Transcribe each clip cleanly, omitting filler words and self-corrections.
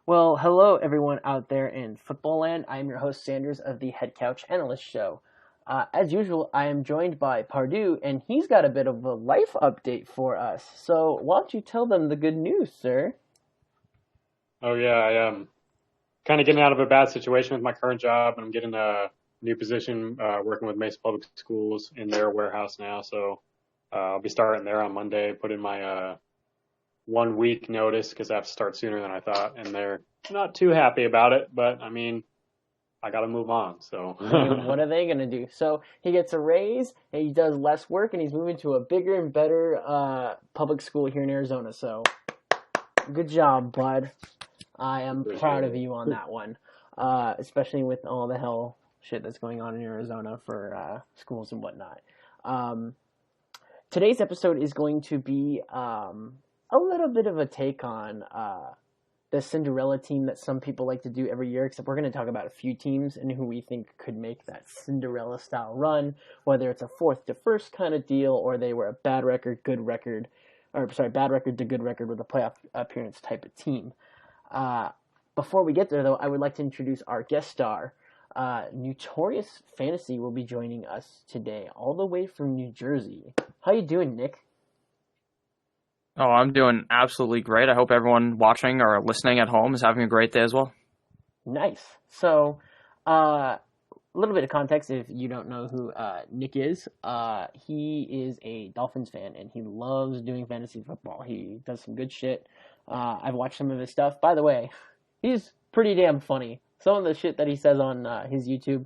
Well, hello everyone out there in football land. I am your host Sanders of the Head Couch Analysts show. As usual, I am joined by Pardue, and he's got a bit of a life update for us. So, why don't you tell them the good news, sir? Oh yeah, I kind of getting out of a bad situation with my current job, and I'm getting a new position working with Mesa Public Schools in their warehouse now. So I'll be starting there on Monday. Put in my 1 week notice because I have to start sooner than I thought, and they're not too happy about it. But I mean, I got to move on. So I mean, what are they gonna do? So he gets a raise, and he does less work, and he's moving to a bigger and better public school here in Arizona. So, good job, bud. I am proud appreciate of you on it. that one, especially with all the hell shit that's going on in Arizona for schools and whatnot. Um, Today's episode is going to be a little bit of a take on the Cinderella team that some people like to do every year, except we're going to talk about a few teams and who we think could make that Cinderella style run, whether it's a fourth to first kind of deal or they were a bad record, good record, or sorry, bad record to good record with a playoff appearance type of team. Uh, Before we get there, though, I would like to introduce our guest star. Notorious Fantasy will be joining us today, all the way from New Jersey. How you doing, Nick? Oh, I'm doing absolutely great. I hope everyone watching or listening at home is having a great day as well. Nice. So, a little bit of context if you don't know who Nick is. He is a Dolphins fan and he loves doing fantasy football. He does some good shit. I've watched some of his stuff. By the way, he's pretty damn funny. Some of the shit that he says on his YouTube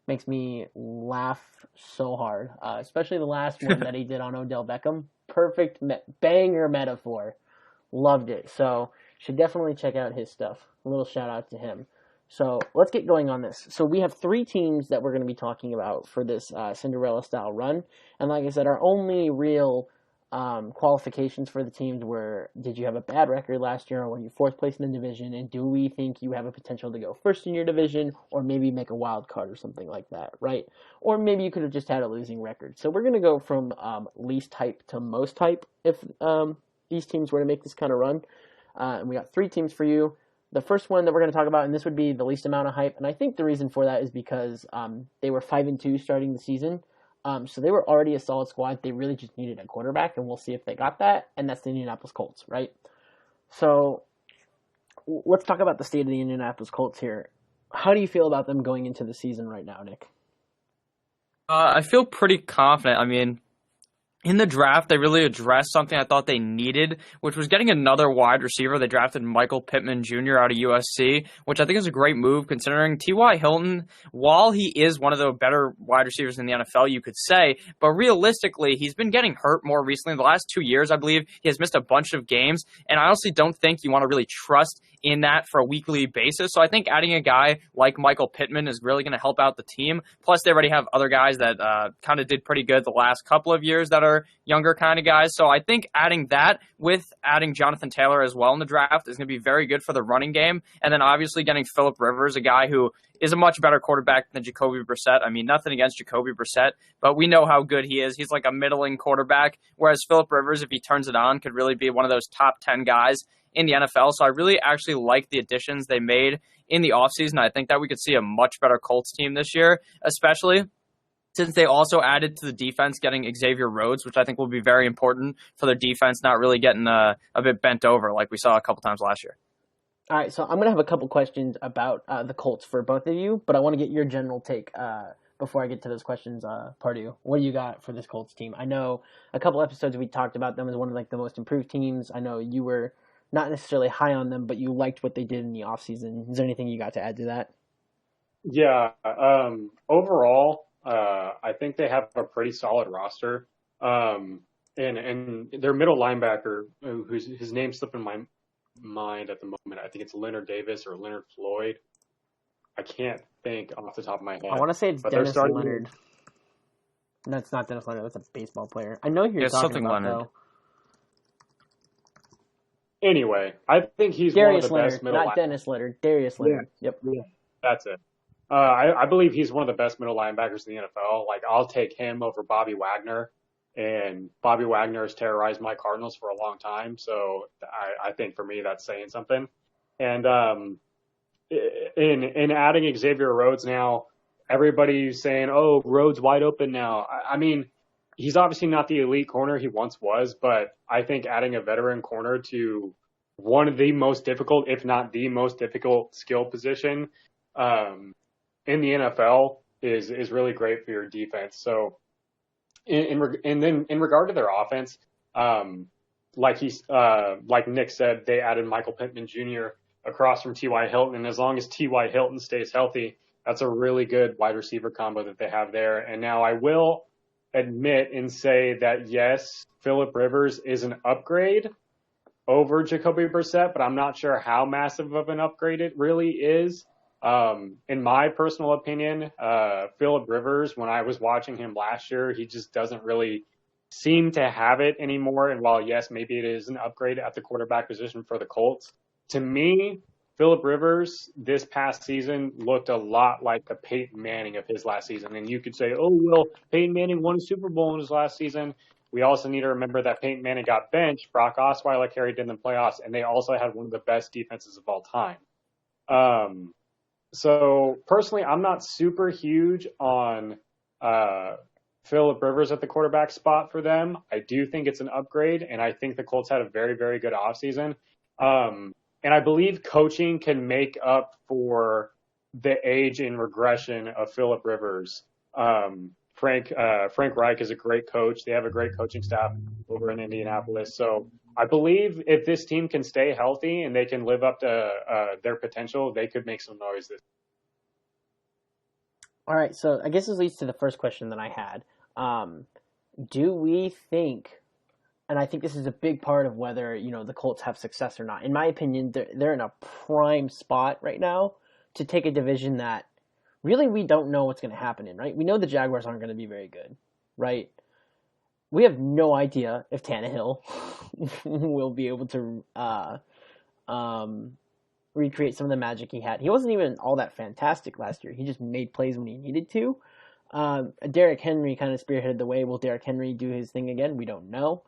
makes me laugh so hard. Especially the last one that he did on Odell Beckham. Perfect banger metaphor. Loved it. So should definitely check out his stuff. A little shout out to him. So let's get going on this. So we have three teams that we're going to be talking about for this Cinderella style run. And like I said, our only real qualifications for the teams were: did you have a bad record last year, or were you fourth place in the division, and do we think you have a potential to go first in your division, or maybe make a wild card or something like that, right? Or maybe you could have just had a losing record. So we're going to go from least hype to most hype if these teams were to make this kind of run. And we got three teams for you. The first one that we're going to talk about, and this would be the least amount of hype, and I think the reason for that is because they were 5-2 starting the season. So they were already a solid squad. They really just needed a quarterback, and we'll see if they got that. And that's the Indianapolis Colts, right? So let's talk about the state of the Indianapolis Colts here. How do you feel about them going into the season right now, Nick? I feel pretty confident. I mean, in the draft, they really addressed something I thought they needed, which was getting another wide receiver. They drafted Michael Pittman Jr. out of USC, which I think is a great move considering T.Y. Hilton, while he is one of the better wide receivers in the NFL, you could say, but realistically, he's been getting hurt more recently. The last 2 years, I believe, he has missed a bunch of games, and I honestly don't think you want to really trust in that for a weekly basis. So I think adding a guy like Michael Pittman is really going to help out the team. Plus, they already have other guys that kind of did pretty good the last couple of years that are younger kind of guys. So I think adding that with adding Jonathan Taylor as well in the draft is going to be very good for the running game. And then obviously getting Phillip Rivers, a guy who is a much better quarterback than Jacoby Brissett. I mean, nothing against Jacoby Brissett, but we know how good he is. He's like a middling quarterback, whereas Phillip Rivers, if he turns it on, could really be one of those top 10 guys in the NFL. So I really actually like the additions they made in the offseason. I think that we could see a much better Colts team this year, especially since they also added to the defense getting Xavier Rhodes, which I think will be very important for their defense not really getting a bit bent over like we saw a couple times last year. All right, so I'm going to have a couple questions about the Colts for both of you, but I want to get your general take before I get to those questions. Pardue, what do you got for this Colts team? I know a couple episodes we talked about them as one of like the most improved teams. I know you were not necessarily high on them, but you liked what they did in the offseason. Is there anything you got to add to that? Yeah. Overall, I think they have a pretty solid roster. And their middle linebacker, who's his name slipping my mind at the moment. I think it's Leonard Davis or Leonard Floyd. I can't think off the top of my I head. want to say it's But they're Dennis starting. Leonard. No, it's not Dennis Leonard. That's a baseball player. I know who you're Yeah, talking something about, Leonard. though. Anyway, I think he's one of Darius the Leonard, best middle not linebackers. Dennis Leonard. Darius Yeah, Leonard. Yep. yeah, that's it. I believe he's one of the best middle linebackers in the NFL. Like, I'll take him over Bobby Wagner, and Bobby Wagner has terrorized my Cardinals for a long time. So I think for me, that's saying something. And in adding Xavier Rhodes now, everybody's saying, "Oh, Rhodes wide open now." I mean, he's obviously not the elite corner he once was, but I think adding a veteran corner to one of the most difficult, if not the most difficult skill position in the NFL is really great for your defense. So, and then in regard to their offense, like Nick said, they added Michael Pittman Jr. across from T.Y. Hilton, and as long as T.Y. Hilton stays healthy, that's a really good wide receiver combo that they have there. And now I will admit and say that yes, Phillip Rivers is an upgrade over Jacoby Brissett, but I'm not sure how massive of an upgrade it really is. In my personal opinion, Phillip Rivers, when I was watching him last year, he just doesn't really seem to have it anymore. And while, yes, maybe it is an upgrade at the quarterback position for the Colts, to me, Phillip Rivers this past season looked a lot like the Peyton Manning of his last season. And you could say, oh, well, Peyton Manning won a Super Bowl in his last season. We also need to remember that Peyton Manning got benched. Brock Osweiler carried in the playoffs, and they also had one of the best defenses of all time. So personally, I'm not super huge on Phillip Rivers at the quarterback spot for them. I do think it's an upgrade, and I think the Colts had a very, very good offseason. And I believe coaching can make up for the age and regression of Phillip Rivers. Frank Reich is a great coach. They have a great coaching staff over in Indianapolis. So I believe if this team can stay healthy and they can live up to their potential, they could make some noise this. All right, so I guess this leads to the first question that I had. Do we think, and I think this is a big part of whether, the Colts have success or not. In my opinion, they're in a prime spot right now to take a division that really we don't know what's going to happen in, right? We know the Jaguars aren't going to be very good, right? We have no idea if Tannehill will be able to recreate some of the magic he had. He wasn't even all that fantastic last year. He just made plays when he needed to. Derrick Henry kind of spearheaded the way. Will Derrick Henry do his thing again? We don't know.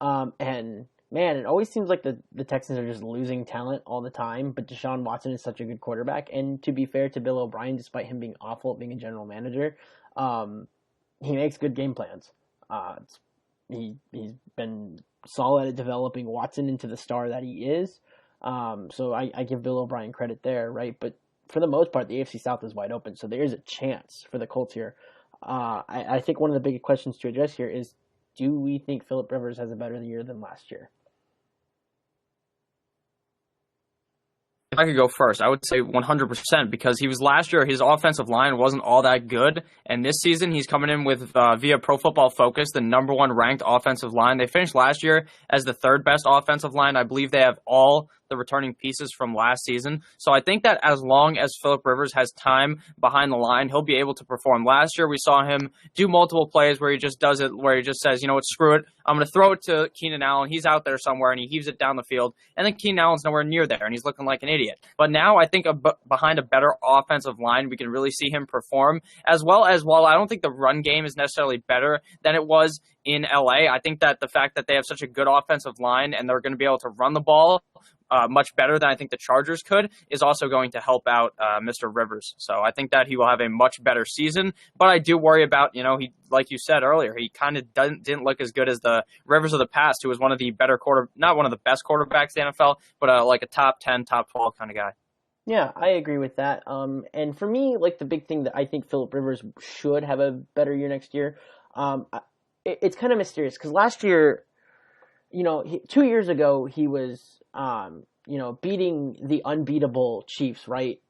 And man, it always seems like the Texans are just losing talent all the time, but Deshaun Watson is such a good quarterback. And to be fair to Bill O'Brien, despite him being awful at being a general manager, he makes good game plans. He's been solid at developing Watson into the star that he is. So I give Bill O'Brien credit there, right? But for the most part, the AFC South is wide open, so there is a chance for the Colts here. I think one of the big questions to address here is, do we think Phillip Rivers has a better year than last year? If I could go first, I would say 100% because he was last year, his offensive line wasn't all that good. And this season, he's coming in with, via Pro Football Focus, the number one ranked offensive line. They finished last year as the third best offensive line. I believe they have all the returning pieces from last season. So I think that as long as Phillip Rivers has time behind the line, he'll be able to perform. Last year, we saw him do multiple plays where he just does it, where he just says, you know what, screw it. I'm going to throw it to Keenan Allen. He's out there somewhere, and he heaves it down the field. And then Keenan Allen's nowhere near there, and he's looking like an idiot. But now I think behind a better offensive line, we can really see him perform. As well as, while I don't think the run game is necessarily better than it was in LA, I think that the fact that they have such a good offensive line and they're going to be able to run the ball much better than I think the Chargers could is also going to help out Mr. Rivers. So I think that he will have a much better season. But I do worry about, he, like you said earlier, he kind of didn't look as good as the Rivers of the past, who was one of the better not one of the best quarterbacks in the NFL, but like a top 10, top 12 kind of guy. Yeah, I agree with that. And for me, like the big thing that I think Phillip Rivers should have a better year next year, it's kind of mysterious because last year, 2 years ago, he was, beating the unbeatable Chiefs, right?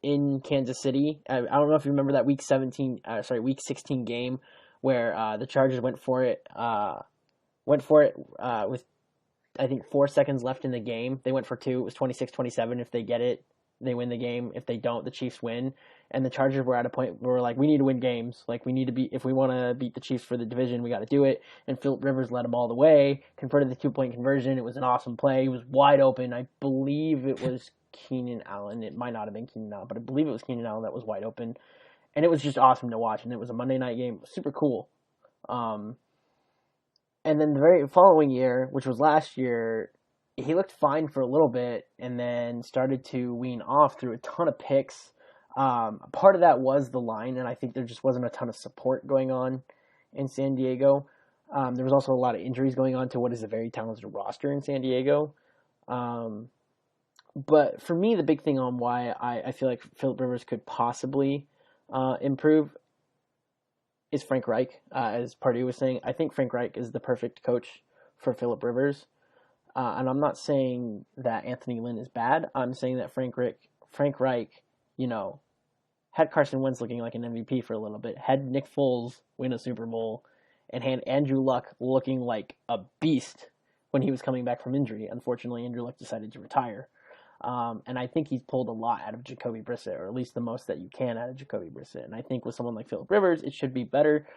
In Kansas City. I don't know if you remember that week 16 game where the Chargers went for it with I think 4 seconds left in the game. They went for 2. It was 26-27. If they get it, they win the game. If they don't, the Chiefs win. And the Chargers were at a point where we're like, we need to win games. Like, we need to if we want to beat the Chiefs for the division, we got to do it. And Phillip Rivers led them all the way, converted the 2-point conversion. It was an awesome play. It was wide open. I believe it was Keenan Allen. It might not have been Keenan Allen, but I believe it was Keenan Allen that was wide open. And it was just awesome to watch. And it was a Monday night game. It was super cool. And then the very following year, which was last year, he looked fine for a little bit and then started to wean off through a ton of picks. Part of that was the line, and I think there just wasn't a ton of support going on in San Diego. There was also a lot of injuries going on to what is a very talented roster in San Diego. But for me, the big thing on why I feel like Philip Rivers could possibly improve is Frank Reich. As Pardue was saying, I think Frank Reich is the perfect coach for Philip Rivers. And I'm not saying that Anthony Lynn is bad. I'm saying that Frank Reich, had Carson Wentz looking like an MVP for a little bit, had Nick Foles win a Super Bowl, and had Andrew Luck looking like a beast when he was coming back from injury. Unfortunately, Andrew Luck decided to retire. And I think he's pulled a lot out of Jacoby Brissett, or at least the most that you can out of Jacoby Brissett. And I think with someone like Philip Rivers, it should be better.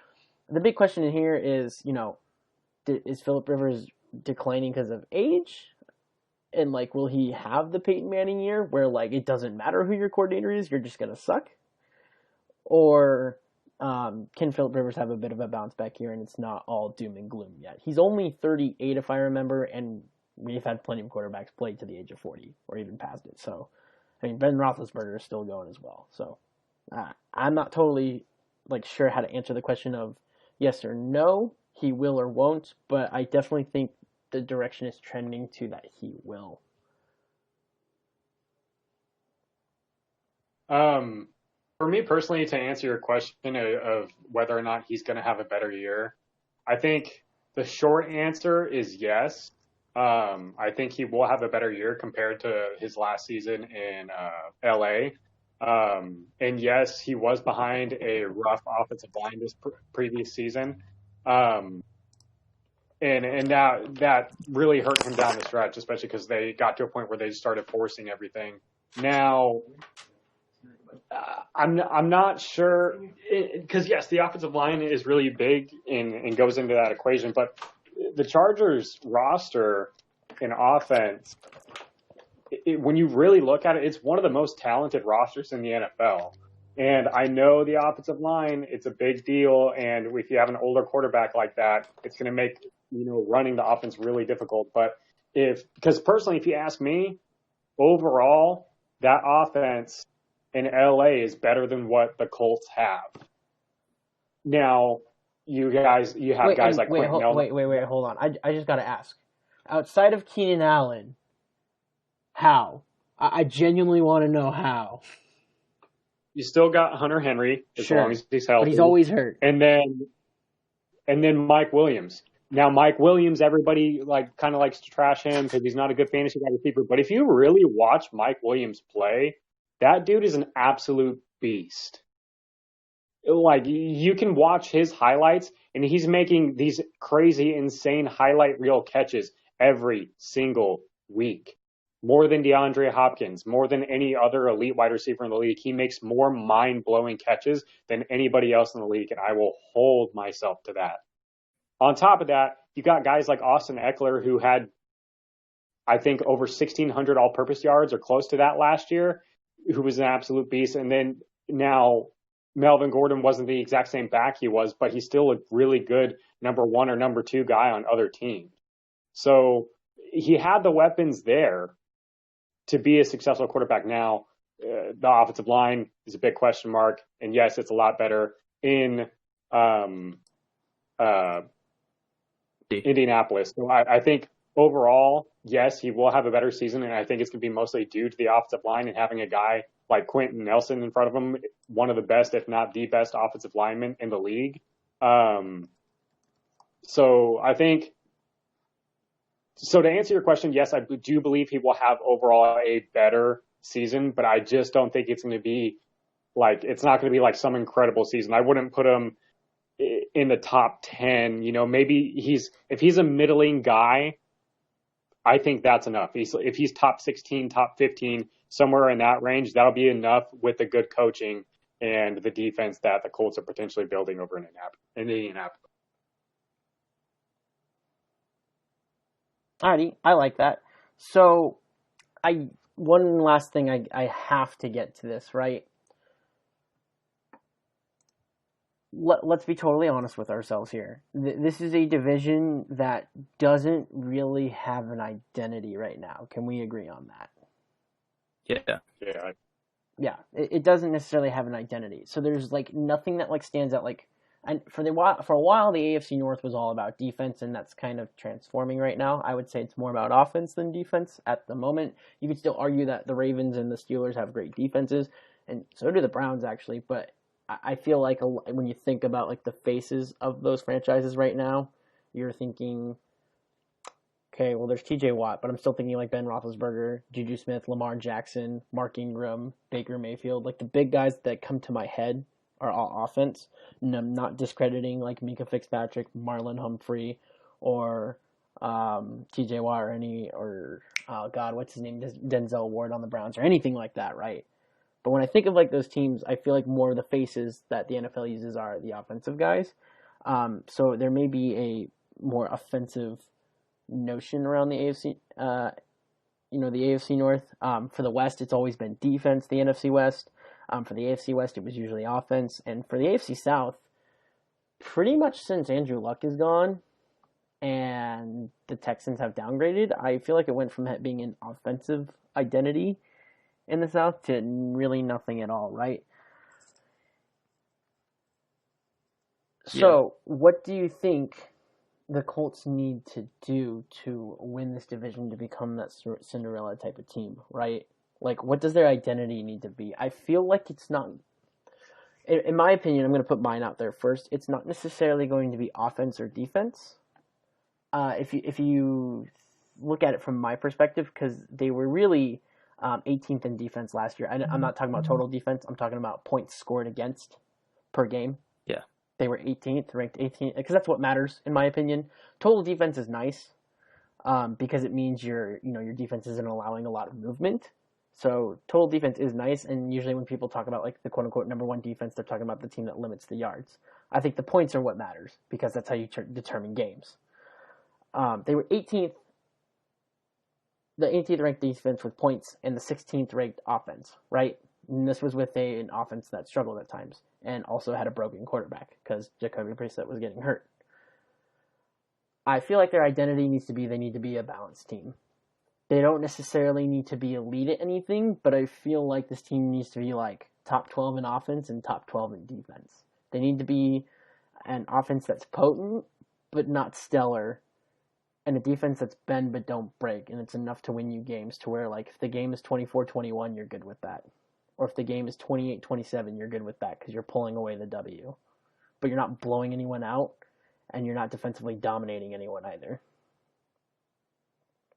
The big question in here is, is Philip Rivers declining because of age? And, will he have the Peyton Manning year where, it doesn't matter who your coordinator is, you're just going to suck? Or can Philip Rivers have a bit of a bounce back here and it's not all doom and gloom yet? He's only 38, if I remember, and we've had plenty of quarterbacks play to the age of 40 or even past it. So, Ben Roethlisberger is still going as well. So, I'm not totally, sure how to answer the question of yes or no, he will or won't, but I definitely think the direction is trending to that he will. For me personally, to answer your question of whether or not he's going to have a better year, I think the short answer is yes. I think he will have a better year compared to his last season in LA. And yes, he was behind a rough offensive line this previous season. And that really hurt him down the stretch, especially because they got to a point where they started forcing everything. Now, I'm not sure, because yes, the offensive line is really big and goes into that equation, but the Chargers roster in offense, when you really look at it, it's one of the most talented rosters in the NFL. And I know the offensive line, it's a big deal, and if you have an older quarterback like that, it's going to make running the offense really difficult. But because personally, if you ask me, overall, that offense in LA is better than what the Colts have. Now, you have guys like Quentin Nelson. Wait, hold on. I just got to ask. Outside of Keenan Allen, how? I genuinely want to know how. You still got Hunter Henry as long as he's healthy. But he's always hurt. And then Mike Williams. Now, Mike Williams, everybody kind of likes to trash him because he's not a good fantasy wide receiver. But if you really watch Mike Williams play, that dude is an absolute beast. You can watch his highlights, and he's making these crazy, insane highlight reel catches every single week. More than DeAndre Hopkins, more than any other elite wide receiver in the league. He makes more mind-blowing catches than anybody else in the league, and I will hold myself to that. On top of that, you got guys like Austin Eckler who had, I think, over 1,600 all-purpose yards or close to that last year, who was an absolute beast. And then now Melvin Gordon wasn't the exact same back he was, but he's still a really good number one or number two guy on other teams. So he had the weapons there to be a successful quarterback. Now, the offensive line is a big question mark. And yes, it's a lot better in Indianapolis. So I think overall, yes, he will have a better season, and I think it's going to be mostly due to the offensive line and having a guy like Quentin Nelson in front of him, one of the best, if not the best, offensive lineman in the league. So I think, so to answer your question, yes, I do believe he will have overall a better season, but I just don't think it's going to be it's not going to be some incredible season. I wouldn't put him in the top 10, maybe if he's a middling guy, I think that's enough. If he's top 16, top 15, somewhere in that range, that'll be enough with the good coaching and the defense that the Colts are potentially building over in Indianapolis. Alrighty, I like that. So, one last thing I have to get to this, right? let's be totally honest with ourselves here. This is a division that doesn't really have an identity right now. Can we agree on that? Yeah. Yeah. Yeah, it doesn't necessarily have an identity. So there's like nothing that like stands out. Like, and for a while, the AFC North was all about defense, and that's kind of transforming right now. I would say it's more about offense than defense at the moment. You could still argue that the Ravens and the Steelers have great defenses, and so do the Browns actually. But I feel like when you think about like the faces of those franchises right now, you're thinking, okay, well, there's T.J. Watt, but I'm still thinking like Ben Roethlisberger, Juju Smith, Lamar Jackson, Mark Ingram, Baker Mayfield. Like the big guys that come to my head are all offense. And I'm not discrediting like Minka Fitzpatrick, Marlon Humphrey, or T.J. Watt or oh God, what's his name, Denzel Ward on the Browns or anything like that, right? But when I think of like those teams, I feel like more of the faces that the NFL uses are the offensive guys. So there may be a more offensive notion around the AFC, the AFC North. For the West, it's always been defense, the NFC West. For the AFC West, it was usually offense. And for the AFC South, pretty much since Andrew Luck is gone and the Texans have downgraded, I feel like it went from being an offensive identity in the South to really nothing at all, right? So, what do you think the Colts need to do to win this division to become that Cinderella type of team, right? Like, what does their identity need to be? I feel like it's not, in my opinion, I'm going to put mine out there first. It's not necessarily going to be offense or defense. If you look at it from my perspective, because they were really 18th in defense last year. I'm not talking about total defense. I'm talking about points scored against per game. Yeah. They were 18th, ranked 18th, because that's what matters, in my opinion. Total defense is nice because it means your defense isn't allowing a lot of movement. So total defense is nice, and usually when people talk about like the quote-unquote number one defense, they're talking about the team that limits the yards. I think the points are what matters because that's how you determine games. They were 18th, the 18th ranked defense with points, and the 16th ranked offense, right? And this was with an offense that struggled at times and also had a broken quarterback because Jacoby Brissett was getting hurt. I feel like their identity needs to be they need to be a balanced team. They don't necessarily need to be elite at anything, but I feel like this team needs to be like top 12 in offense and top 12 in defense. They need to be an offense that's potent but not stellar, and a defense that's bend but don't break, and it's enough to win you games to where like if the game is 24-21, you're good with that. Or if the game is 28-27, you're good with that because you're pulling away the W. But you're not blowing anyone out, and you're not defensively dominating anyone either.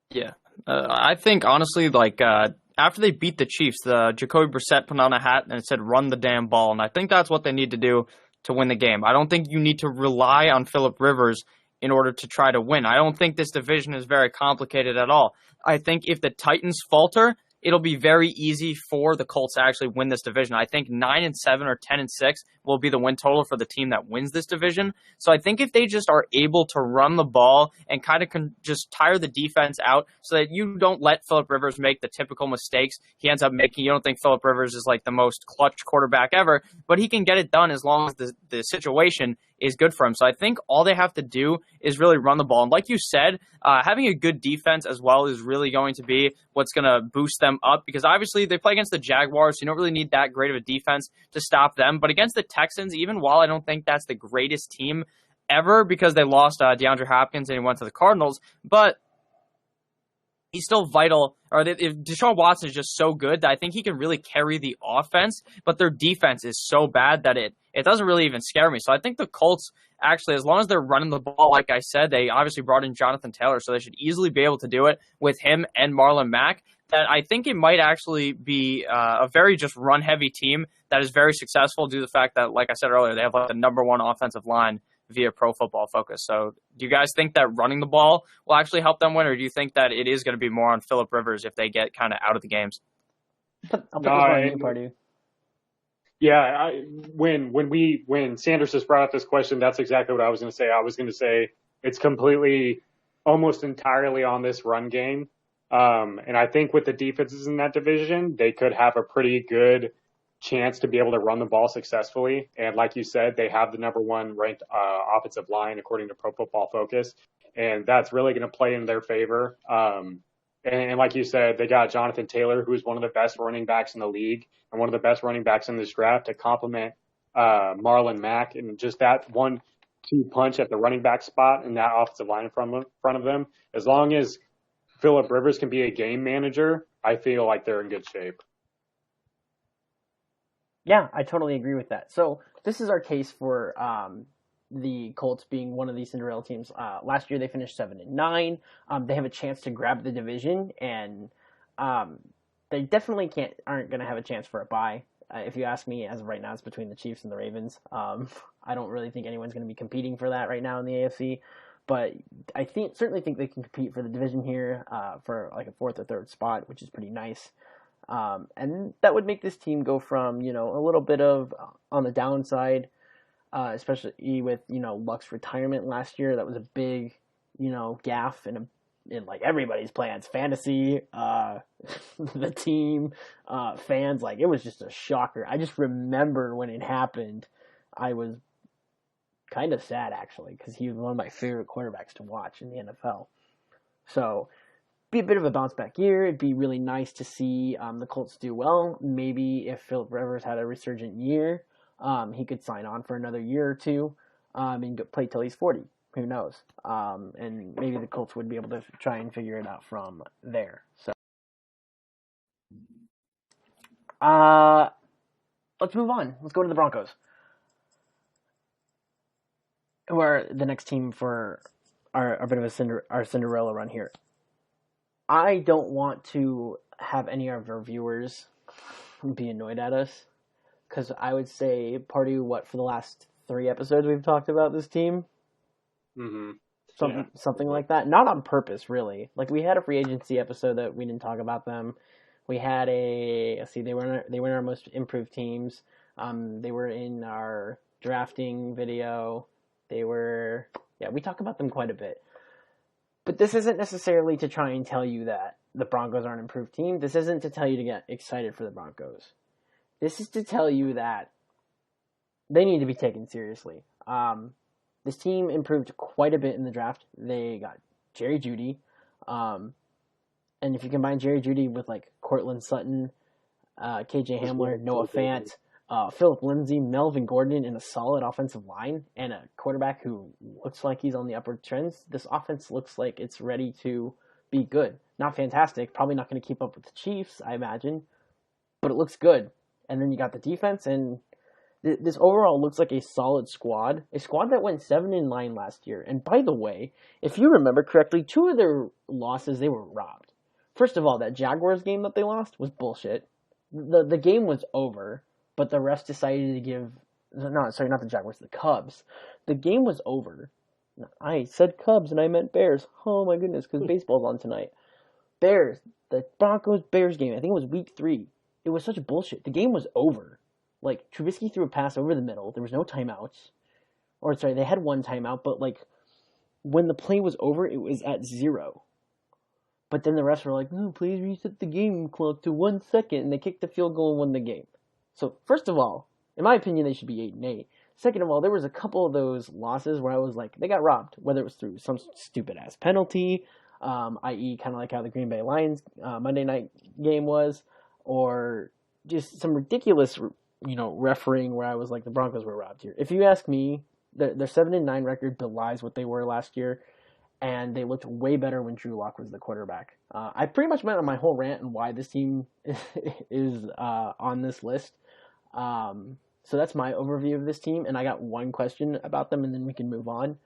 Yeah. I think, honestly, like, after they beat the Chiefs, the Jacoby Brissett put on a hat and it said, run the damn ball. And I think that's what they need to do to win the game. I don't think you need to rely on Phillip Rivers in order to try to win. I don't think this division is very complicated at all. I think if the Titans falter, it'll be very easy for the Colts to actually win this division. I think 9-7 or 10-6 will be the win total for the team that wins this division. So I think if they just are able to run the ball and kind of just tire the defense out so that you don't let Phillip Rivers make the typical mistakes he ends up making. You don't think Phillip Rivers is like the most clutch quarterback ever, but he can get it done as long as the situation is good for him. So I think all they have to do is really run the ball. And like you said, having a good defense as well is really going to be what's going to boost them up because obviously they play against the Jaguars, so you don't really need that great of a defense to stop them. But against the Texans, even while I don't think that's the greatest team ever because they lost DeAndre Hopkins and he went to the Cardinals, but he's still vital. Or if Deshaun Watson is just so good that I think he can really carry the offense, but their defense is so bad that it doesn't really even scare me. So I think the Colts, actually, as long as they're running the ball, like I said, they obviously brought in Jonathan Taylor, so they should easily be able to do it with him and Marlon Mack. That I think it might actually be a very just run-heavy team that is very successful due to the fact that, like I said earlier, they have like the number one offensive line via Pro Football Focus. So do you guys think that running the ball will actually help them win, or do you think that it is going to be more on Phillip Rivers if they get kind of out of the games? I'll put this one on you, Pardue. Yeah, when Sanders just brought up this question, that's exactly what I was going to say. I was going to say it's completely, almost entirely on this run game. And I think with the defenses in that division, they could have a pretty good chance to be able to run the ball successfully. And like you said, they have the number one ranked offensive line according to Pro Football Focus, and that's really going to play in their favor. And like you said, they got Jonathan Taylor, who is one of the best running backs in the league and one of the best running backs in this draft, to complement Marlon Mack, and just that 1-2 punch at the running back spot and that offensive line in front of them. As long as Phillip Rivers can be a game manager, I feel like they're in good shape. Yeah, I totally agree with that. So this is our case for the Colts being one of these Cinderella teams. Last year they finished 7-9. They have a chance to grab the division, and they definitely aren't going to have a chance for a bye. If you ask me, as of right now, it's between the Chiefs and the Ravens. I don't really think anyone's going to be competing for that right now in the AFC, but I certainly think they can compete for the division here for like a fourth or third spot, which is pretty nice. And that would make this team go from, a little bit of on the downside, especially with, Luck's retirement last year. That was a big, gaffe in like everybody's plans, fantasy, the team, fans. Like, it was just a shocker. I just remember when it happened, I was kind of sad, actually, because he was one of my favorite quarterbacks to watch in the NFL. So, be a bit of a bounce back year. It'd be really nice to see the Colts do well. Maybe if Phillip Rivers had a resurgent year, he could sign on for another year or two and play till he's 40. Who knows? And maybe the Colts would be able to try and figure it out from there. So, let's move on. Let's go to the Broncos, who are the next team for our bit of our Cinderella run here. I don't want to have any of our viewers be annoyed at us, because I would say for the last 3 episodes we've talked about this team. Mm-hmm. Something like that. Not on purpose, really. Like, we had a free agency episode that we didn't talk about them. We had they were in our most improved teams. They were in our drafting video. We talk about them quite a bit. But this isn't necessarily to try and tell you that the Broncos are an improved team. This isn't to tell you to get excited for the Broncos. This is to tell you that they need to be taken seriously. This team improved quite a bit in the draft. They got Jerry Jeudy. And if you combine Jerry Jeudy with like Cortland Sutton, KJ Hamler, Noah Fant, Phillip Lindsay, Melvin Gordon, and a solid offensive line, and a quarterback who looks like he's on the upward trends, this offense looks like it's ready to be good. Not fantastic, probably not going to keep up with the Chiefs, I imagine, but it looks good. And then you got the defense, and this overall looks like a solid squad. A squad that went 7-9 last year. And by the way, if you remember correctly, 2 of their losses, they were robbed. First of all, that Jaguars game that they lost was bullshit. The game was over, but the refs decided to give... No, sorry, not the Jaguars, the Cubs. The game was over. I said Cubs, and I meant Bears. Oh, my goodness, because baseball's on tonight. Bears. The Broncos-Bears game. I think it was week 3. It was such bullshit. The game was over. Like, Trubisky threw a pass over the middle. There was no timeouts. Or, sorry, they had 1 timeout, but, like, when the play was over, it was at 0. But then the refs were like, oh, please reset the game clock to 1 second, and they kicked the field goal and won the game. So, first of all, in my opinion, they should be 8-8. Second of all, there was a couple of those losses where I was like, they got robbed, whether it was through some stupid-ass penalty, i.e. kind of like how the Green Bay Lions Monday night game was, or just some ridiculous, refereeing where I was like, the Broncos were robbed here. If you ask me, their 7-9 record belies what they were last year, and they looked way better when Drew Lock was the quarterback. I pretty much went on my whole rant on why this team is on this list. So that's my overview of this team, and I got one question about them, and then we can move on.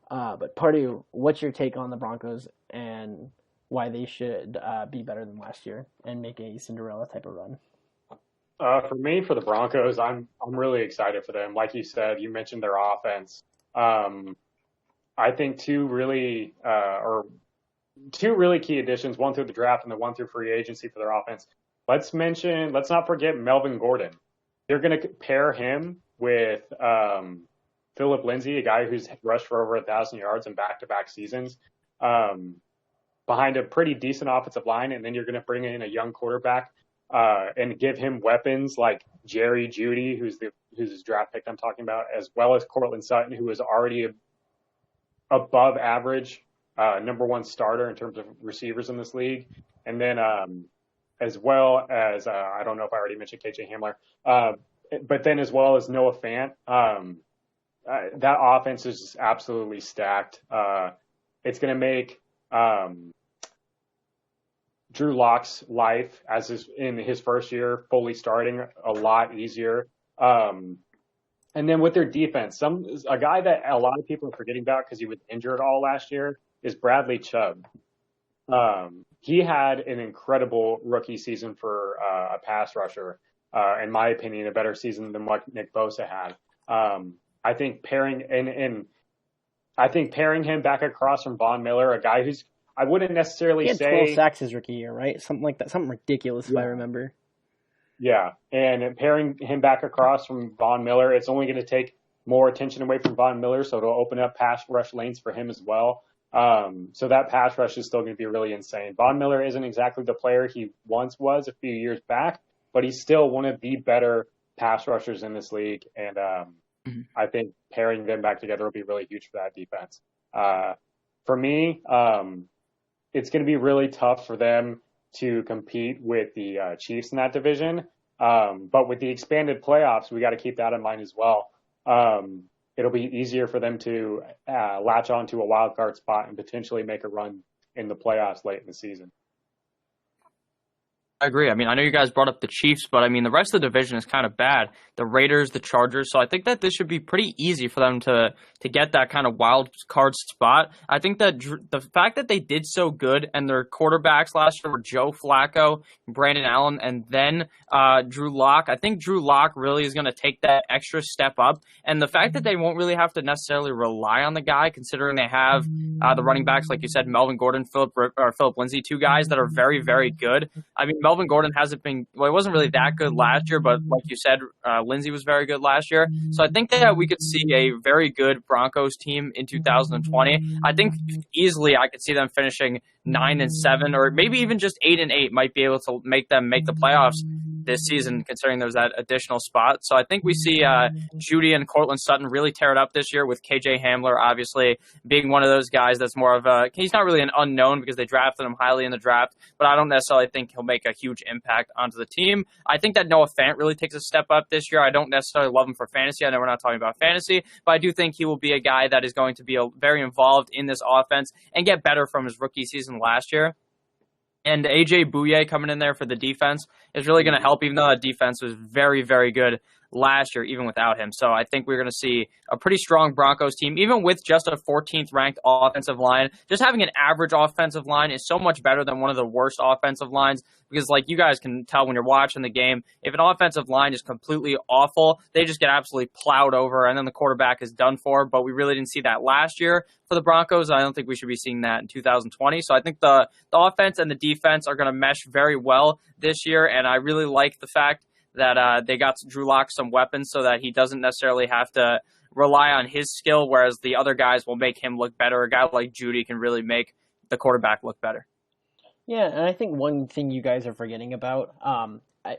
But Pardew, what's your take on the Broncos and why they should be better than last year and make a Cinderella type of run? For me, for the Broncos, I'm really excited for them. Like you said, you mentioned their offense. I think two really key additions, one through the draft and the one through free agency for their offense. Let's not forget Melvin Gordon. They're going to pair him with Phillip Lindsay, a guy who's rushed for over 1,000 yards in back-to-back seasons, behind a pretty decent offensive line, and then you're going to bring in a young quarterback and give him weapons like Jerry Jeudy, who's his draft pick I'm talking about, as well as Cortland Sutton, who is already above average number one starter in terms of receivers in this league, and then as well as I don't know if I already mentioned KJ Hamler, but then as well as Noah Fant. That offense is just absolutely stacked. It's going to make Drew Lock's life in his first year fully starting a lot easier. And then with their defense, a guy that a lot of people are forgetting about because he was injured all last year is Bradley Chubb. He had an incredible rookie season for a pass rusher. In my opinion, a better season than what Nick Bosa had. I think pairing him back across from Von Miller, a guy who's I wouldn't necessarily he had say 12 sacks his rookie year, right? Something like that, something ridiculous if I remember. Yeah, and pairing him back across from Von Miller, it's only going to take more attention away from Von Miller, so it'll open up pass rush lanes for him as well. So that pass rush is still going to be really insane. Von Miller isn't exactly the player he once was a few years back, but he's still one of the better pass rushers in this league, and I think pairing them back together will be really huge for that defense. For me, it's going to be really tough for them to compete with the Chiefs in that division. But with the expanded playoffs, we got to keep that in mind as well. It'll be easier for them to latch onto a wild card spot and potentially make a run in the playoffs late in the season. I agree. I mean, I know you guys brought up the Chiefs, but I mean, the rest of the division is kind of bad. The Raiders, the Chargers. So I think that this should be pretty easy for them to get that kind of wild card spot. I think that the fact that they did so good and their quarterbacks last year were Joe Flacco, Brandon Allen, and then Drew Lock. I think Drew Lock really is going to take that extra step up. And the fact that they won't really have to necessarily rely on the guy, considering they have the running backs, like you said, Melvin Gordon, Philip Lindsay, two guys that are very, very good. I mean, Melvin Gordon hasn't been, well, he wasn't really that good last year, but like you said, Lindsay was very good last year. So I think that we could see a very good Broncos team in 2020. I think easily I could see them finishing 9-7, or maybe even just 8-8 might be able to make them make the playoffs this season, considering there's that additional spot. So I think we see Jeudy and Cortland Sutton really tear it up this year, with KJ Hamler obviously being one of those guys that's more of he's not really an unknown because they drafted him highly in the draft, but I don't necessarily think he'll make a huge impact onto the team. I think that Noah Fant really takes a step up this year. I don't necessarily love him for fantasy. I know we're not talking about fantasy, but I do think he will be a guy that is going to be very involved in this offense and get better from his rookie season last year. And A.J. Bouye coming in there for the defense is really going to help, even though that defense was very, very good last year, even without him. So I think we're going to see a pretty strong Broncos team, even with just a 14th ranked offensive line. Just having an average offensive line is so much better than one of the worst offensive lines, because like you guys can tell when you're watching the game, if an offensive line is completely awful, they just get absolutely plowed over and then the quarterback is done for. But we really didn't see that last year for the Broncos. I don't think we should be seeing that in 2020. So I think the offense and the defense are going to mesh very well this year, and I really like the fact that they got Drew Lock some weapons so that he doesn't necessarily have to rely on his skill, whereas the other guys will make him look better. A guy like Jeudy can really make the quarterback look better. Yeah, and I think one thing you guys are forgetting about,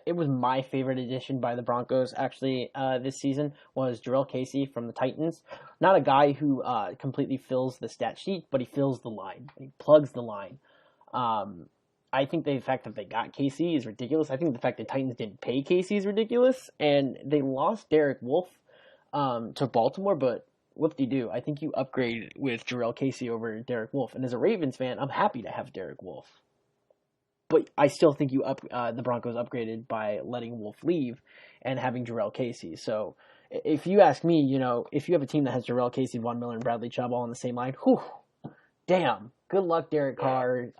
it was my favorite addition by the Broncos actually this season, was Jurrell Casey from the Titans. Not a guy who completely fills the stat sheet, but he fills the line. He plugs the line. I think the fact that they got Casey is ridiculous. I think the fact that Titans didn't pay Casey is ridiculous. And they lost Derek Wolfe to Baltimore, but whoop-de-doo. I think you upgrade with Jurrell Casey over Derek Wolfe. And as a Ravens fan, I'm happy to have Derek Wolfe. But I still think the Broncos upgraded by letting Wolfe leave and having Jurrell Casey. So if you ask me, if you have a team that has Jurrell Casey, Von Miller, and Bradley Chubb all on the same line, damn. Good luck, Derek Carr,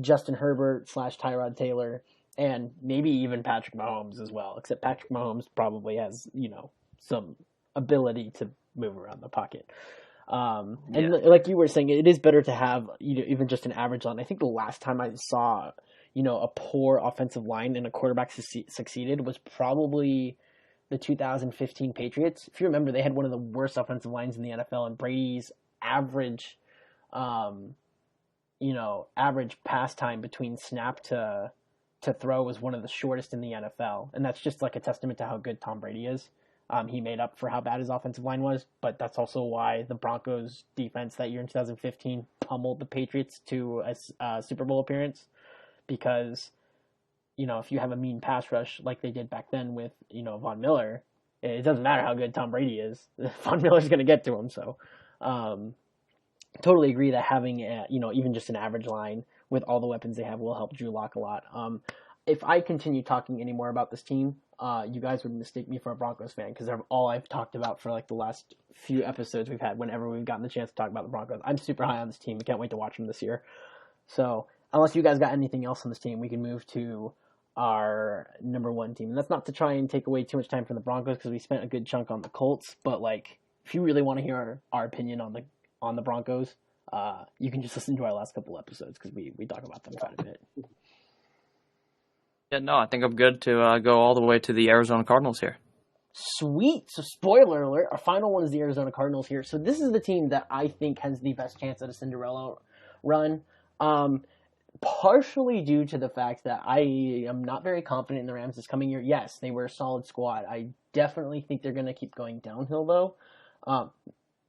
Justin Herbert / Tyrod Taylor, and maybe even Patrick Mahomes as well, except Patrick Mahomes probably has, some ability to move around the pocket. And like you were saying, it is better to have even just an average line. I think the last time I saw, a poor offensive line and a quarterback succeeded was probably the 2015 Patriots. If you remember, they had one of the worst offensive lines in the NFL, and Brady's average pass time between snap to to throw was one of the shortest in the NFL, and that's just like a testament to how good Tom Brady is. He made up for how bad his offensive line was, but that's also why the Broncos defense that year in 2015 pummeled the Patriots to a Super Bowl appearance, because, if you have a mean pass rush like they did back then with, Von Miller, it doesn't matter how good Tom Brady is. Von Miller's going to get to him, so totally agree that having, even just an average line with all the weapons they have will help Drew Lock a lot. If I continue talking any more about this team, you guys would mistake me for a Broncos fan, because all I've talked about for like the last few episodes we've had whenever we've gotten the chance to talk about the Broncos. I'm super high on this team. I can't wait to watch them this year. So unless you guys got anything else on this team, we can move to our number one team. And that's not to try and take away too much time from the Broncos, because we spent a good chunk on the Colts. But like, if you really want to hear our opinion on the Broncos, you can just listen to our last couple episodes, because we talk about them quite a bit. Yeah, no, I think I'm good to go all the way to the Arizona Cardinals here. Sweet. So spoiler alert, our final one is the Arizona Cardinals here. So this is the team that I think has the best chance at a Cinderella run. Partially due to the fact that I am not very confident in the Rams this coming year. Yes, they were a solid squad. I definitely think they're going to keep going downhill, though.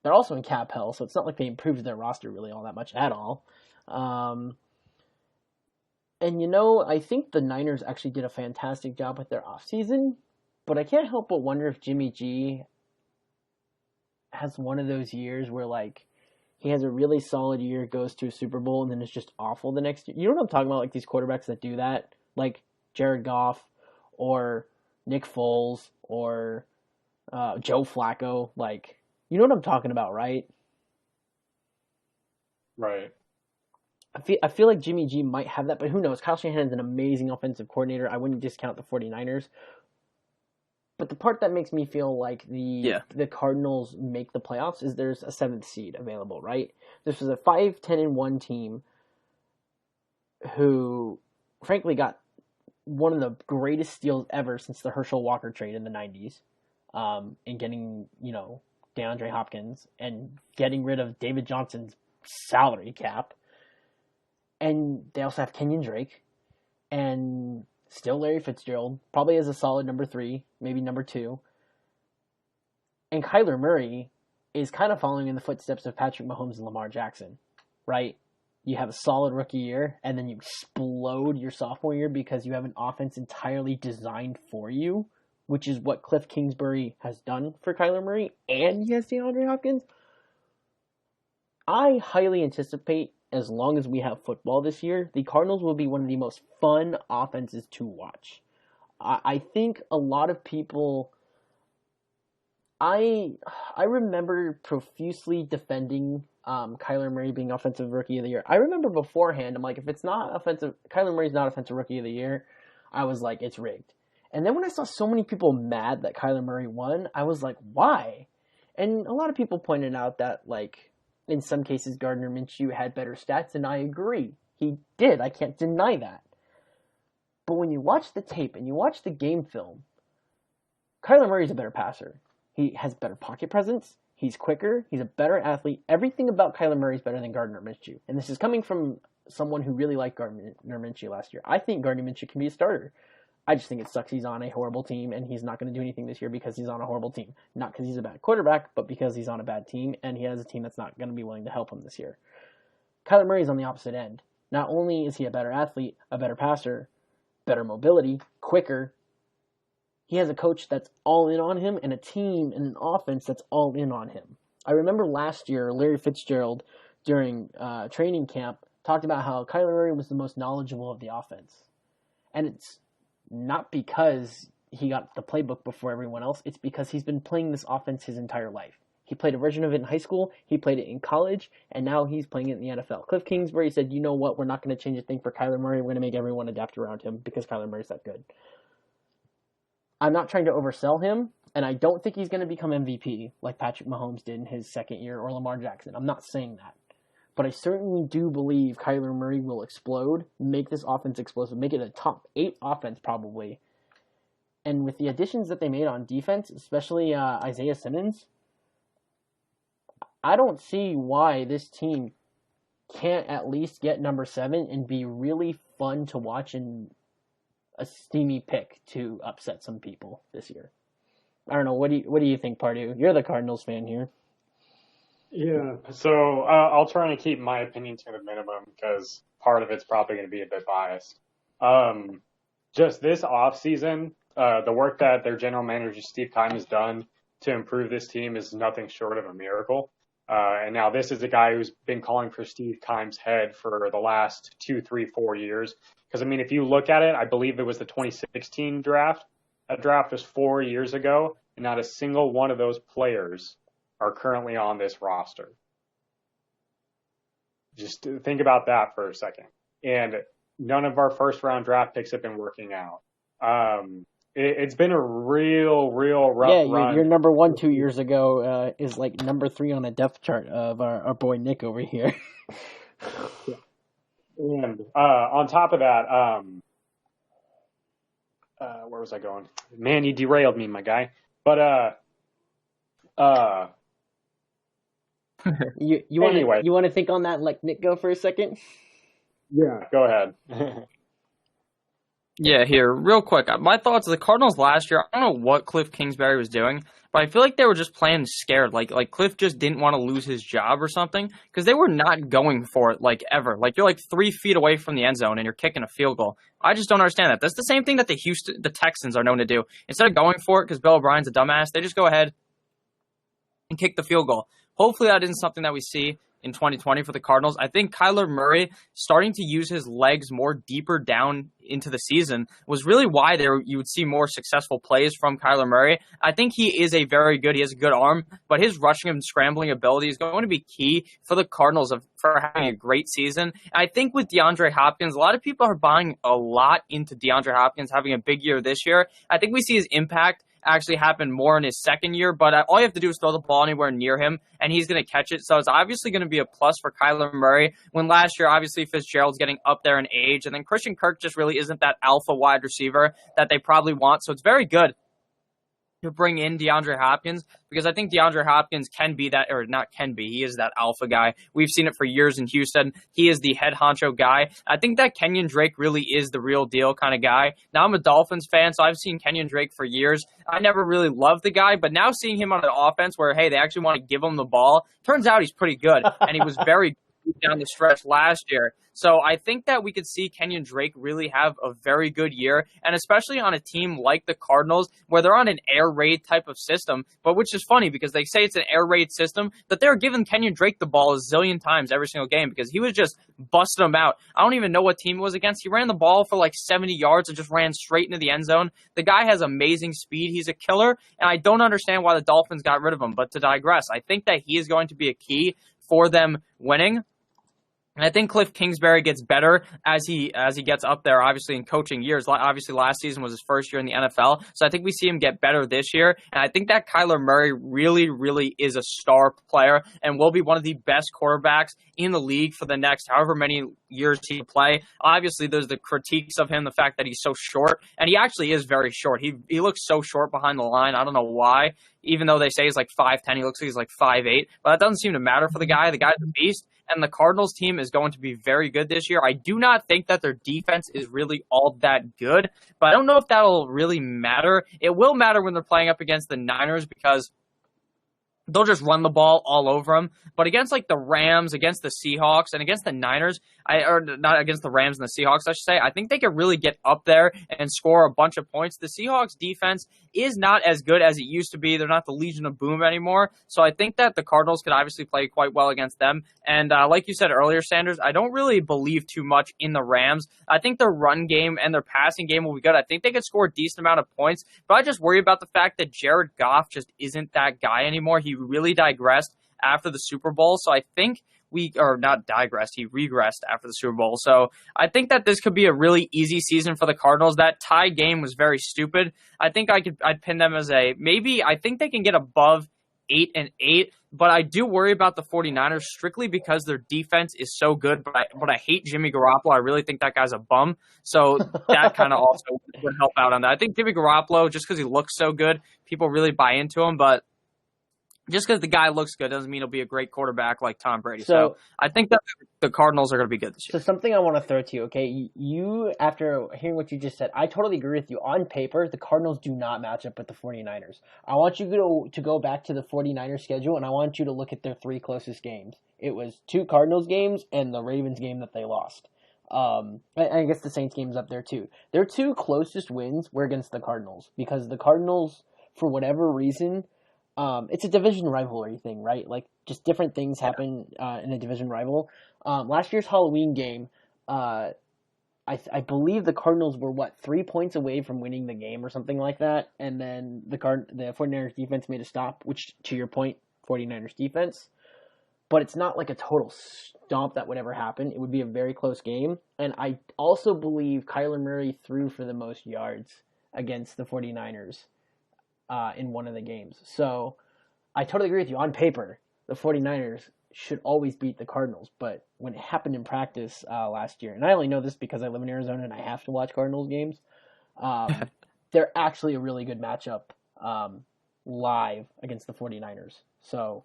They're also in cap hell, so it's not like they improved their roster really all that much at all. And, I think the Niners actually did a fantastic job with their offseason, but I can't help but wonder if Jimmy G has one of those years where, like, he has a really solid year, goes to a Super Bowl, and then it's just awful the next year. You know what I'm talking about? Like, these quarterbacks that do that? Like Jared Goff or Nick Foles or Joe Flacco. Like, you know what I'm talking about, right? Right. I feel like Jimmy G might have that, but who knows? Kyle Shanahan's an amazing offensive coordinator. I wouldn't discount the 49ers. But the part that makes me feel like the Cardinals make the playoffs is there's a 7th seed available, right? This was a 5-10-1 team who, frankly, got one of the greatest steals ever since the Herschel Walker trade in the 90s, in getting, DeAndre Hopkins and getting rid of David Johnson's salary cap. And they also have Kenyon Drake and still Larry Fitzgerald, probably as a solid number 3, maybe number 2. And Kyler Murray is kind of following in the footsteps of Patrick Mahomes and Lamar Jackson, right? You have a solid rookie year, and then you explode your sophomore year because you have an offense entirely designed for you, which is what Cliff Kingsbury has done for Kyler Murray, and he has DeAndre Hopkins. I highly anticipate, as long as we have football this year, the Cardinals will be one of the most fun offenses to watch. I think a lot of people... I remember profusely defending Kyler Murray being Offensive Rookie of the Year. I remember beforehand, I'm like, if it's not offensive... Kyler Murray's not Offensive Rookie of the Year, I was like, it's rigged. And then when I saw so many people mad that Kyler Murray won, I was like, why? And a lot of people pointed out that, like, in some cases, Gardner Minshew had better stats, and I agree. He did. I can't deny that. But when you watch the tape and you watch the game film, Kyler Murray's a better passer. He has better pocket presence. He's quicker. He's a better athlete. Everything about Kyler Murray is better than Gardner Minshew. And this is coming from someone who really liked Gardner Minshew last year. I think Gardner Minshew can be a starter. I just think it sucks he's on a horrible team, and he's not going to do anything this year because he's on a horrible team. Not because he's a bad quarterback, but because he's on a bad team, and he has a team that's not going to be willing to help him this year. Kyler Murray's on the opposite end. Not only is he a better athlete, a better passer, better mobility, quicker, he has a coach that's all in on him and a team and an offense that's all in on him. I remember last year, Larry Fitzgerald, during training camp, talked about how Kyler Murray was the most knowledgeable of the offense. And it's not because he got the playbook before everyone else. It's because he's been playing this offense his entire life. He played a version of it in high school, he played it in college, and now he's playing it in the NFL. Cliff Kingsbury said, you know what, we're not going to change a thing for Kyler Murray. We're going to make everyone adapt around him because Kyler Murray's that good. I'm not trying to oversell him, and I don't think he's going to become MVP like Patrick Mahomes did in his second year or Lamar Jackson. I'm not saying that. But I certainly do believe Kyler Murray will explode, make this offense explosive, make it a top 8 offense probably. And with the additions that they made on defense, especially Isaiah Simmons, I don't see why this team can't at least get number 7 and be really fun to watch and a steamy pick to upset some people this year. I don't know. What do you think, Pardue? You're the Cardinals fan here. Yeah. So I'll try and keep my opinion to the minimum because part of it's probably going to be a bit biased. Just this offseason, the work that their general manager Steve Keim has done to improve this team is nothing short of a miracle. And now this is a guy who's been calling for Steve Keim's head for the last 2, 3, 4 years. Because, I mean, if you look at it, I believe it was the 2016 draft. That draft was 4 years ago, and not a single one of those players are currently on this roster. Just think about that for a second. And none of our first-round draft picks have been working out. It's been a real rough run. Your number 1 2 years ago is like number 3 on the depth chart of our boy Nick over here. And on top of that, where was I going? Man, you derailed me, my guy. But you want to think on that and let Nick go for a second? Yeah, go ahead. Yeah, here, real quick. My thoughts of the Cardinals last year, I don't know what Cliff Kingsbury was doing, but I feel like they were just playing scared. Like Cliff just didn't want to lose his job or something, because they were not going for it, like, ever. Like, you're like 3 feet away from the end zone and you're kicking a field goal. I just don't understand that. That's the same thing that the Texans are known to do. Instead of going for it because Bill O'Brien's a dumbass, they just go ahead and kick the field goal. Hopefully that isn't something that we see in 2020 for the Cardinals. I think Kyler Murray starting to use his legs more deeper down into the season was really why you would see more successful plays from Kyler Murray. I think he has a good arm, but his rushing and scrambling ability is going to be key for the Cardinals for having a great season. And I think with DeAndre Hopkins, a lot of people are buying a lot into DeAndre Hopkins having a big year this year. I think we see his impact actually happen more in his second year, but all you have to do is throw the ball anywhere near him, and he's going to catch it. So it's obviously going to be a plus for Kyler Murray, when last year, obviously, Fitzgerald's getting up there in age, and then Christian Kirk just really isn't that alpha wide receiver that they probably want. So it's very good to bring in DeAndre Hopkins, because I think DeAndre Hopkins can be that, or not can be, he is that alpha guy. We've seen it for years in Houston. He is the head honcho guy. I think that Kenyon Drake really is the real deal kind of guy. Now, I'm a Dolphins fan, so I've seen Kenyon Drake for years. I never really loved the guy, but now seeing him on an offense where, hey, they actually want to give him the ball, turns out he's pretty good, and he was very good down the stretch last year. So I think that we could see Kenyon Drake really have a very good year, and especially on a team like the Cardinals, where they're on an air raid type of system, but which is funny because they say it's an air raid system, that they're giving Kenyon Drake the ball a zillion times every single game because he was just busting them out. I don't even know what team it was against. He ran the ball for like 70 yards and just ran straight into the end zone. The guy has amazing speed. He's a killer, and I don't understand why the Dolphins got rid of him. But to digress, I think that he is going to be a key for them winning. And I think Cliff Kingsbury gets better as he gets up there, obviously, in coaching years. Obviously, last season was his first year in the NFL. So I think we see him get better this year. And I think that Kyler Murray really, really is a star player and will be one of the best quarterbacks in the league for the next however many years he play. Obviously, there's the critiques of him, the fact that he's so short. And he actually is very short. He looks so short behind the line. I don't know why. Even though they say he's like 5'10", he looks like he's like 5'8". But that doesn't seem to matter for the guy. The guy's a beast. And the Cardinals team is going to be very good this year. I do not think that their defense is really all that good, but I don't know if that'll really matter. It will matter when they're playing up against the Niners because they'll just run the ball all over them. But against like the Rams, against the Seahawks, and against the Niners, or not against the Rams and the Seahawks, I should say, I think they could really get up there and score a bunch of points. The Seahawks defense is not as good as it used to be. They're not the Legion of Boom anymore. So I think that the Cardinals could obviously play quite well against them. And like you said earlier, Sanders, I don't really believe too much in the Rams. I think their run game and their passing game will be good. I think they could score a decent amount of points. But I just worry about the fact that Jared Goff just isn't that guy anymore. He really digressed after the Super Bowl. So I think he regressed after the Super Bowl. So I think that this could be a really easy season for the Cardinals. That tie game was very stupid. I think I'd pin them as I think they can get above 8-8, but I do worry about the 49ers strictly because their defense is so good, but I hate Jimmy Garoppolo. I really think that guy's a bum. So that kind of also would help out on that. I think Jimmy Garoppolo, just because he looks so good, people really buy into him, but just because the guy looks good doesn't mean he'll be a great quarterback like Tom Brady. So So I think that the Cardinals are going to be good this So year. something I want to throw to you, okay? You, after hearing what you just said, I totally agree with you. On paper, the Cardinals do not match up with the 49ers. I want you to go back to the 49ers schedule, and I want you to look at their three closest games. It was 2 Cardinals games and the Ravens game that they lost. I guess the Saints game's up there too. Their 2 closest wins were against the Cardinals because the Cardinals, for whatever reason, it's a division rivalry thing, right? Like, just different things happen in a division rival. Last year's Halloween game, I believe the Cardinals were, 3 points away from winning the game or something like that, and then the 49ers defense made a stop, which, to your point, 49ers defense. But it's not like a total stomp that would ever happen. It would be a very close game. And I also believe Kyler Murray threw for the most yards against the 49ers in one of the games. So I totally agree with you. On paper, the 49ers should always beat the Cardinals. But when it happened in practice last year, and I only know this because I live in Arizona and I have to watch Cardinals games, they're actually a really good matchup live against the 49ers. So...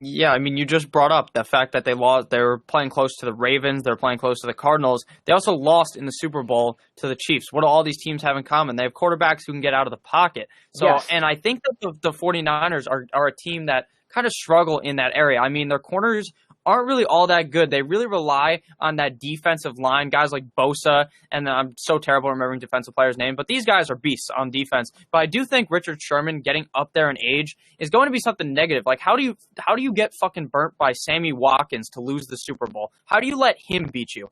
Yeah, I mean, you just brought up the fact that they lost. They were playing close to the Ravens. They're playing close to the Cardinals. They also lost in the Super Bowl to the Chiefs. What do all these teams have in common? They have quarterbacks who can get out of the pocket. So, yes. And I think that the 49ers are a team that kind of struggle in that area. I mean, their corners aren't really all that good. They really rely on that defensive line, guys like Bosa, and I'm so terrible remembering defensive players' names, but these guys are beasts on defense. But I do think Richard Sherman getting up there in age is going to be something negative. Like, how do you get fucking burnt by Sammy Watkins to lose the Super Bowl? How do you let him beat you?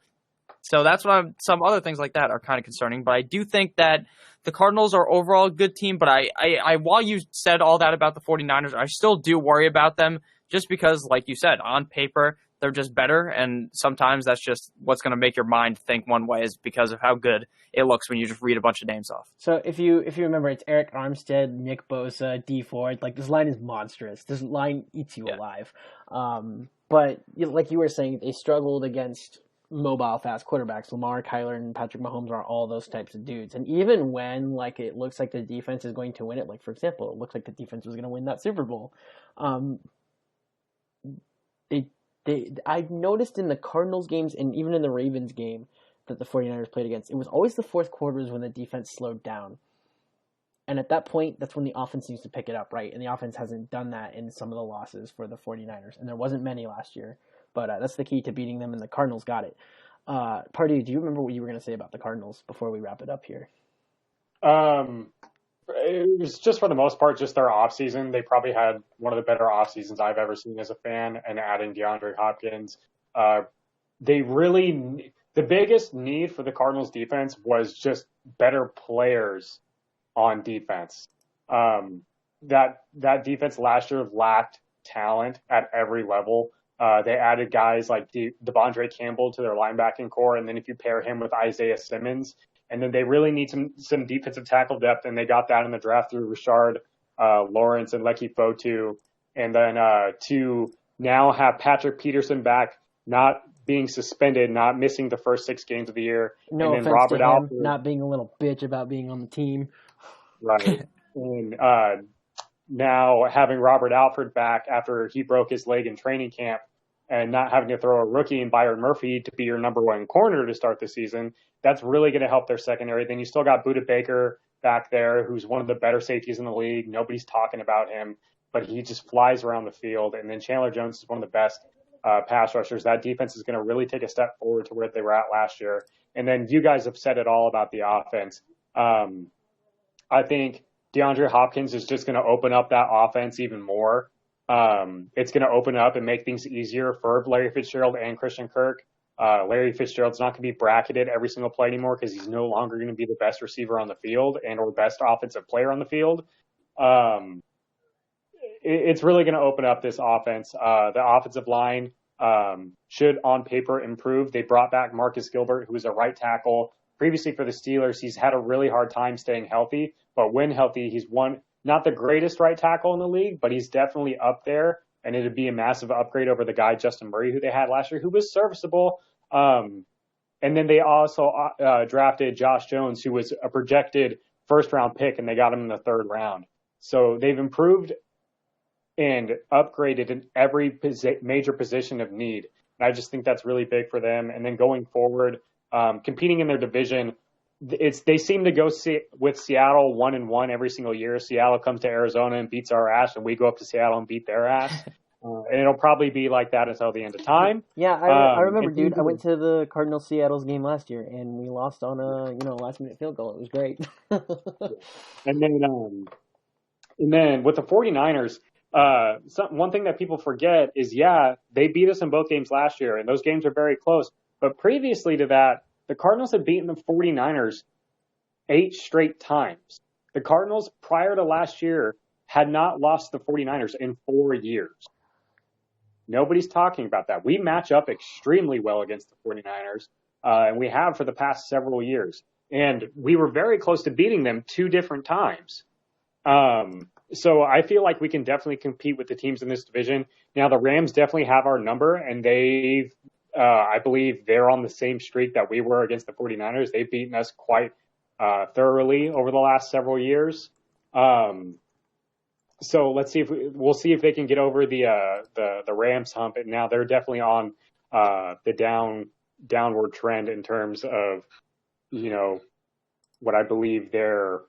So that's what some other things like that are kind of concerning. But I do think that the Cardinals are overall a good team. But I while you said all that about the 49ers, I still do worry about them just because, like you said, on paper, they're just better. And sometimes that's just what's going to make your mind think one way is because of how good it looks when you just read a bunch of names off. So if you remember, it's Eric Armstead, Nick Bosa, D Ford. Like, this line is monstrous. This line eats you alive. But like you were saying, they struggled against mobile, fast quarterbacks. Lamar, Kyler, and Patrick Mahomes are all those types of dudes. And even when, like, it looks like the defense is going to win it, like, for example, it looks like the defense was going to win that Super Bowl. I've noticed in the Cardinals games and even in the Ravens game that the 49ers played against, it was always the fourth quarters when the defense slowed down. And at that point, that's when the offense needs to pick it up, right? And the offense hasn't done that in some of the losses for the 49ers. And there wasn't many last year. But that's the key to beating them, and the Cardinals got it. Pardue, do you remember what you were going to say about the Cardinals before we wrap it up here? It was just, for the most part, just their offseason. They probably had one of the better off seasons I've ever seen as a fan, and adding DeAndre Hopkins. The biggest need for the Cardinals defense was just better players on defense. That defense last year lacked talent at every level. They added guys like Devondre Campbell to their linebacking core, and then if you pair him with Isaiah Simmons, and then they really need some defensive tackle depth, and they got that in the draft through Rashard Lawrence and Lecky Fotu. And then to now have Patrick Peterson back, not being suspended, not missing the first 6 games of the year. No and then offense Robert to him, Alford, not being a little bitch about being on the team. Right. And now having Robert Alford back after he broke his leg in training camp, and not having to throw a rookie in Byron Murphy to be your number 1 corner to start the season, that's really going to help their secondary. Then you still got Budda Baker back there, who's one of the better safeties in the league. Nobody's talking about him, but he just flies around the field. And then Chandler Jones is one of the best pass rushers. That defense is going to really take a step forward to where they were at last year. And then you guys have said it all about the offense. I think DeAndre Hopkins is just going to open up that offense even more. It's going to open up and make things easier for Larry Fitzgerald and Christian Kirk. Larry Fitzgerald's not going to be bracketed every single play anymore because he's no longer going to be the best receiver on the field and or best offensive player on the field. It's really going to open up this offense. The offensive line should, on paper, improve. They brought back Marcus Gilbert, who was a right tackle. Previously for the Steelers, he's had a really hard time staying healthy, but when healthy, he's not the greatest right tackle in the league, but he's definitely up there, and it'd be a massive upgrade over the guy, Justin Murray, who they had last year, who was serviceable. And then they also drafted Josh Jones, who was a projected first-round pick, and they got him in the 3rd round. So they've improved and upgraded in every major position of need. And I just think that's really big for them. And then going forward, competing in their division, they seem to go with Seattle 1-1 every single year. Seattle comes to Arizona and beats our ass, and we go up to Seattle and beat their ass. And it'll probably be like that until the end of time. Yeah, I remember, dude. I went to the Cardinals Seattle's game last year, and we lost on a last minute field goal. It was great. And then with the 49ers, one thing that people forget is, they beat us in both games last year, and those games are very close. But previously to that, the Cardinals had beaten the 49ers 8 straight times. The Cardinals, prior to last year, had not lost the 49ers in 4 years. Nobody's talking about that. We match up extremely well against the 49ers, and we have for the past several years. And we were very close to beating them 2 different times. So I feel like we can definitely compete with the teams in this division. Now, the Rams definitely have our number, and I believe they're on the same streak that we were against the 49ers. They've beaten us quite thoroughly over the last several years. So let's see we'll see if they can get over the Rams hump. And now they're definitely on the downward trend in terms of what I believe their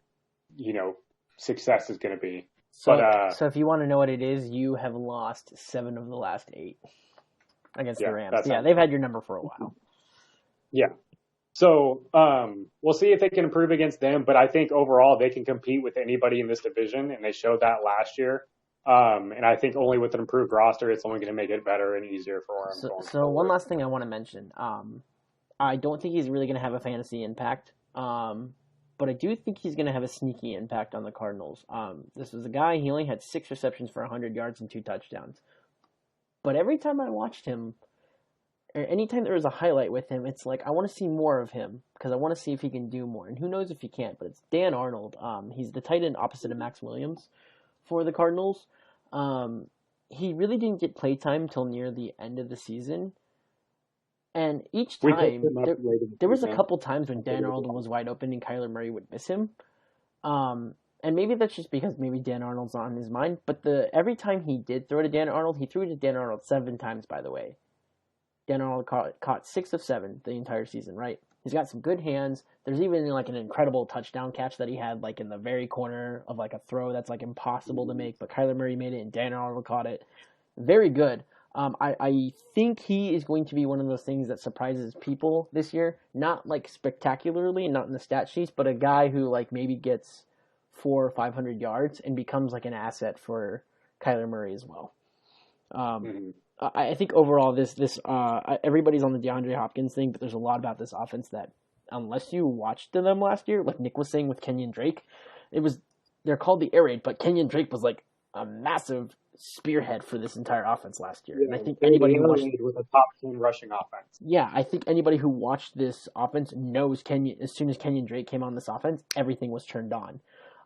success is going to be. So if you want to know what it is, you have lost 7 of the last 8 against the Rams. Yeah, they've had your number for a while. Yeah. So we'll see if they can improve against them, but I think overall they can compete with anybody in this division, and they showed that last year. And I think only with an improved roster, it's only going to make it better and easier for them. So one last thing I want to mention. I don't think he's really going to have a fantasy impact, but I do think he's going to have a sneaky impact on the Cardinals. This was a guy, he only had 6 receptions for 100 yards and 2 touchdowns. But every time I watched him, or anytime there was a highlight with him, it's like I want to see more of him because I want to see if he can do more. And who knows if he can't, but it's Dan Arnold. He's the tight end opposite of Max Williams for the Cardinals. He really didn't get play time till near the end of the season. And each time, there was a couple times when Dan Arnold was wide open and Kyler Murray would miss him. And maybe that's just because maybe Dan Arnold's on his mind. But every time he did throw to Dan Arnold, he threw to Dan Arnold 7 times, by the way. Dan Arnold caught 6 of 7 the entire season, right? He's got some good hands. There's even like an incredible touchdown catch that he had like in the very corner of like a throw that's like impossible to make, but Kyler Murray made it and Dan Arnold caught it. Very good. I think he is going to be one of those things that surprises people this year. Not like spectacularly, not in the stat sheets, but a guy who like maybe gets 400 or 500 yards and becomes like an asset for Kyler Murray as well. I think overall this everybody's on the DeAndre Hopkins thing, but there's a lot about this offense that unless you watched them last year, like Nick was saying with Kenyon Drake, they're called the air raid, but Kenyon Drake was like a massive spearhead for this entire offense last year. And I think anybody who watched with a top 10 rushing offense. Yeah, I think anybody who watched this offense knows as soon as Kenyon Drake came on this offense, everything was turned on.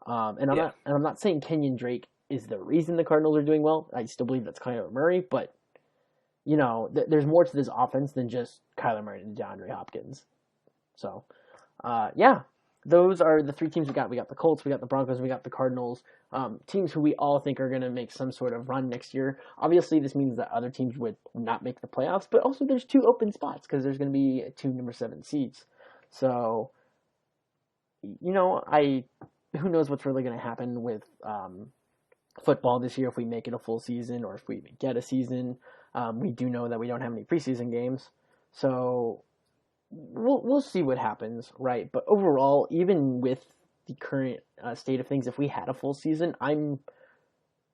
I'm not saying Kenyon Drake is the reason the Cardinals are doing well. I still believe that's Kyler Murray, but there's more to this offense than just Kyler Murray and DeAndre Hopkins. So, those are the 3 teams we got. We got the Colts, we got the Broncos, we got the Cardinals. Teams who we all think are going to make some sort of run next year. Obviously, this means that other teams would not make the playoffs, but also there's 2 open spots because there's going to be 2 number 7 seeds. So, who knows what's really going to happen with football this year if we make it a full season or if we even get a season. We do know that we don't have any preseason games, so we'll see what happens, right? But overall, even with the current state of things, if we had a full season, I'm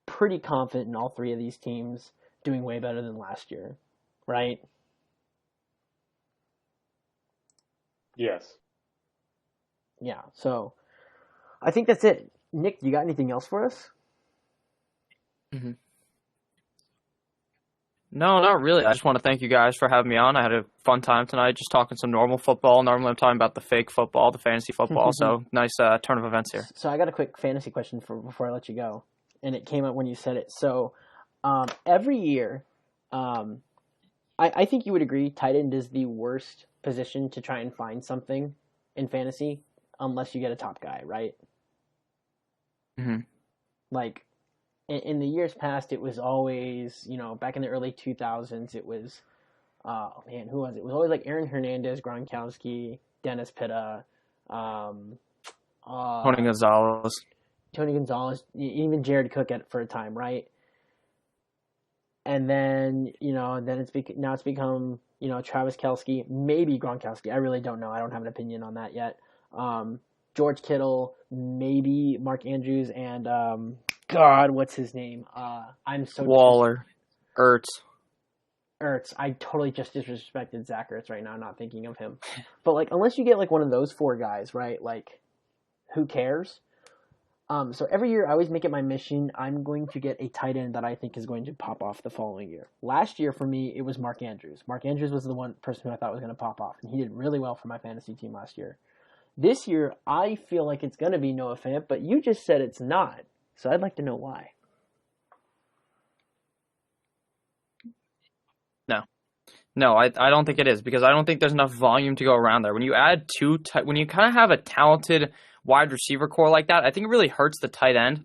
pretty confident in all 3 of these teams doing way better than last year, right? Yes. Yeah, so I think that's it. Nick, you got anything else for us? Mm-hmm. No, not really. I just want to thank you guys for having me on. I had a fun time tonight just talking some normal football. Normally I'm talking about the fake football, the fantasy football. So nice turn of events here. So I got a quick fantasy question before I let you go. And it came up when you said it. So every year, I think you would agree tight end is the worst position to try and find something in fantasy unless you get a top guy, right? Mm-hmm. Like, in the years past, it was always, back in the early 2000s, it was, oh man, who was it? It was always like Aaron Hernandez, Gronkowski, Dennis Pitta, um, Tony Gonzalez. Tony Gonzalez, even Jared Cook for a time, right? And then, then now it's become, Travis Kelce, maybe Gronkowski. I really don't know. I don't have an opinion on that yet. George Kittle, maybe Mark Andrews, and God, what's his name? I'm so Waller, Ertz. I totally just disrespected Zach Ertz right now, not thinking of him. But like, unless you get like one of those four guys, right? Like, who cares? So every year, I always make it my mission. I'm going to get a tight end that I think is going to pop off the following year. Last year, for me, it was Mark Andrews. Mark Andrews was the one person who I thought was going to pop off, and he did really well for my fantasy team last year. This year, I feel like it's going to be Noah Fant, but you just said it's not. So I'd like to know why. No, I don't think it is, because I don't think there's enough volume to go around there. When you add when you kind of have a talented wide receiver core like that, I think it really hurts the tight end,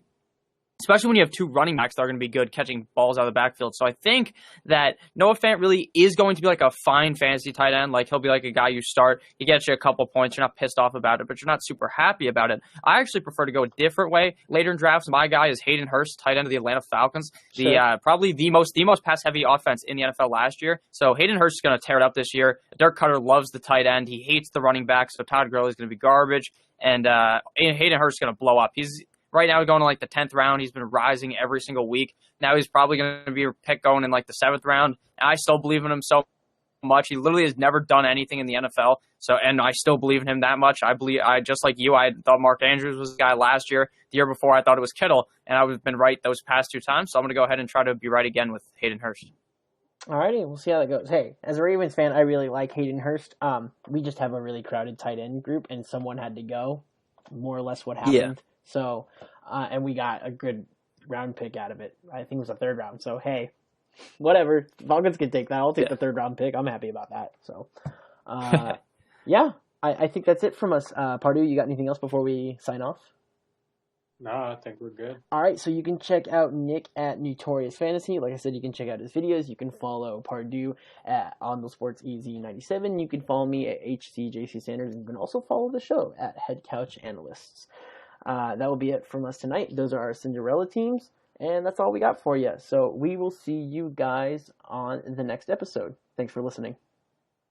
especially when you have two running backs that are going to be good catching balls out of the backfield. So I think that Noah Fant really is going to be like a fine fantasy tight end. Like, he'll be like a guy you start, he gets you a couple points, you're not pissed off about it, but you're not super happy about it. I actually prefer to go a different way. Later in drafts, my guy is Hayden Hurst, tight end of the Atlanta Falcons. Sure. Probably the most pass-heavy offense in the NFL last year. So Hayden Hurst is going to tear it up this year. Dirk Cutter loves the tight end. He hates the running back, so Todd Gurley is going to be garbage. And Hayden Hurst is going to blow up. He's right now going to like the 10th round. He's been rising every single week. Now he's probably going to be a pick going in like the 7th round. And I still believe in him so much. He literally has never done anything in the NFL. And I still believe in him that much. I just like you, I thought Mark Andrews was the guy last year. The year before, I thought it was Kittle, and I've been right those past two times. So I'm going to go ahead and try to be right again with Hayden Hurst. Alrighty, we'll see how that goes. Hey, as a Ravens fan, I really like Hayden Hurst. We just have a really crowded tight end group, and someone had to go. More or less what happened. Yeah. So, and we got a good round pick out of it. I think it was a 3rd round. So, hey, whatever. Falcons can take that. I'll take the 3rd round pick. I'm happy about that. So, yeah, I think that's it from us. Pardue, you got anything else before we sign off? No, I think we're good. All right, so you can check out Nick at NotoriousFNTSY. Like I said, you can check out his videos. You can follow Pardue at OnTheSportsEZ97. You can follow me at HCJC Sanders. And you can also follow the show at Head Couch Analysts. That will be it from us tonight. Those are our Cinderella teams, and that's all we got for you. So we will see you guys on the next episode. Thanks for listening.